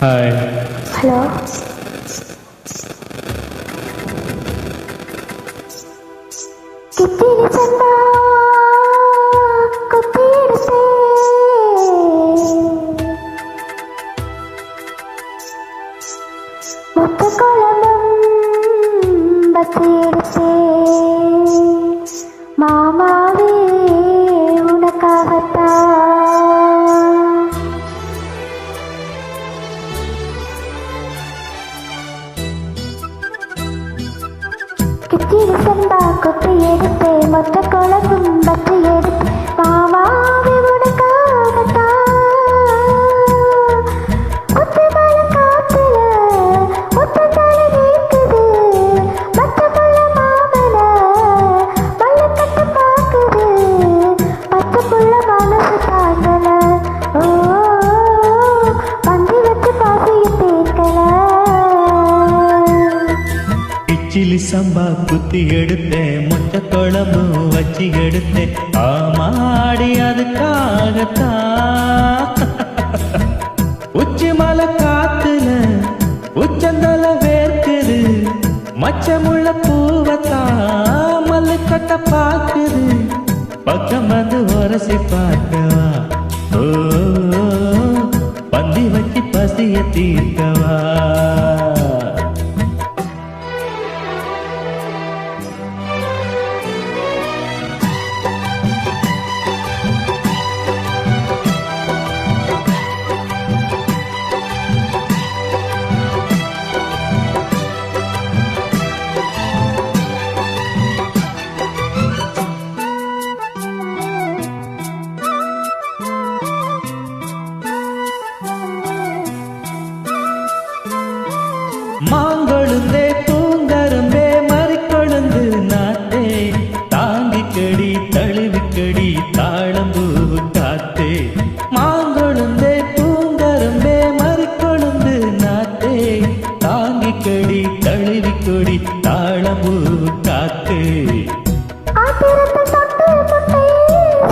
Hi. Hello. கிட்டிலி சந்தா குத்தி எடுத்தே மொத்த குழம்பும் பத்தி எடுத்தே மாமாவே உனக்காகத்தான். கிச்சிலி சம்பா கொத்தி எடுத்து மொத்த குழம்பும் பற்றி எடுத்து மாமாவே உனக்காகத்தான். ஒத்த மழை காத்துல ஒத்த தலை நீக்குது மற்ற புள்ள மாமன மழை கட்ட பாக்குது பச்சை புள்ள மனசு தாங்கல. ஓ பந்தி வச்சு பாசிய தீர்க்கல. கிச்சிலி சம்பா குத்தி எடுத்தேன் மொச்ச குழம்பு வச்சு எடுத்தேன் ஆமாடி அதுக்காகத்தான். உச்சி மலை காத்துல உச்சந்தல வேர்க்குது மச்சமுள்ள பூவத்தான் மல்லு கட்ட பாக்குது பக்கம் வந்து உரசி பார்க்கவா. ஓ பந்தி வச்சு பசிய தீர்க்கவா. மாங்கொழுந்தே பூங்கரும்பே மறிக்கொழுந்து நாட்டே தாங்கிக்கடி தழுவிக்கடி தாழம்பூ காத்தே. மாங்கொழுந்தே பூங்கரும்பே மறிக்கொழுந்து நாட்டே தாங்கிக்கடி தழுவிக்கொடி தாழம்பூ காத்தே. ஆத்திரத்தை தொட்டு புட்டே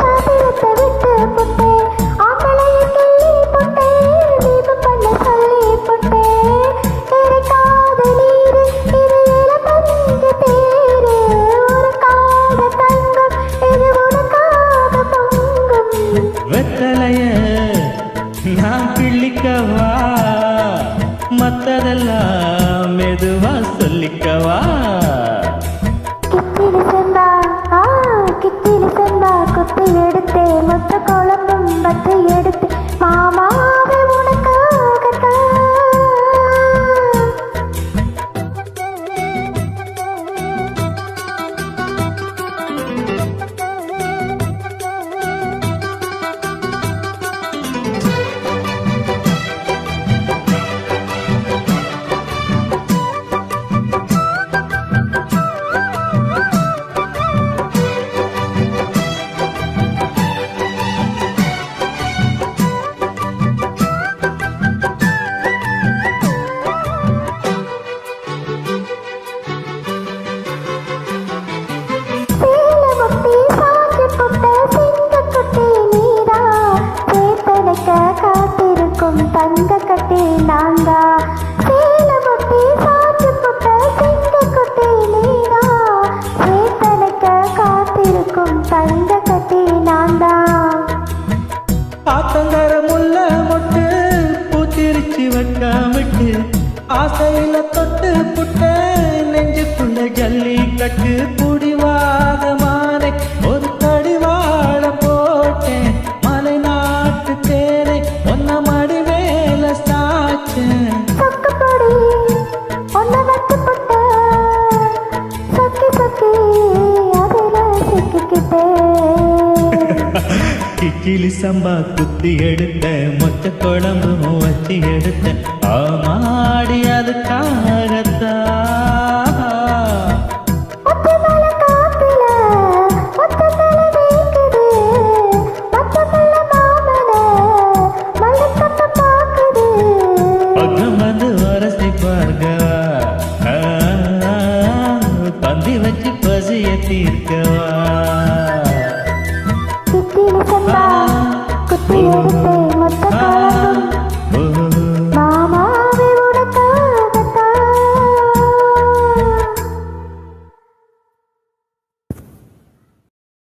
சாத்திரத்தை விட்டு புட்டே ஆம்பளையை கிள்ளி புட்டே தீபம் பண்ண சொல்லி புட்டே எரிக்காத நீரு இது இளமஞ்சு தேரு உனக்காக தங்கம் இது உனக்காக பொங்கும். வெத்தலைய நான் கிள்ளிக்கவா மத்ததெல்லாம் மெதுவா சொல்லிக்கவா. கிச்சிலி சம்பா கிச்சிலி சம்பா குத்தி எடுத்தே மொத்த குழம்பும் பற்றி எடுத்து மாமாவே உனக்காகத்தான். காத்திருக்கும் தங்க கட்டி நாங்கா சேல முட்டி சாச்சு புட்ட சிங்க குட்டி நீரா சேத்தனைக்க காத்திருக்கும் தங்க கட்டி நான்தா. ஆத்தங்கர முல்ல மொட்டு பூத்திருச்சி வைக்காமிட்டு ஆசையில தொட்டு புட்ட நெஞ்சுக்குள்ள ஜல்லி கட்டு குடிவாக மாறே ஒரு கடிவாழ போட்டேன் மலை நாட்டு தேரை ஒன்ன மடி மேல சாச்சேன். சொக்குப்பொடி ஒன்ன வச்சு புட்ட சொக்கி சொக்கி அதில் சிக்கிக்கிட்டேன். கிச்சிலி சம்பா குத்தி எடுத்த மொச்ச குழம்பு வச்சு எடுத்த ஆமாடி அதுக்காகத்தான். ஒத்த மழை காத்துல ஒத்த தலை நீக்குது மற்ற புள்ள மாமன மழை கட்ட பாக்குது பக்கம் வந்து உரசி பார்க்கவா. பந்தி வச்சு பசிய தீர்க்கவா.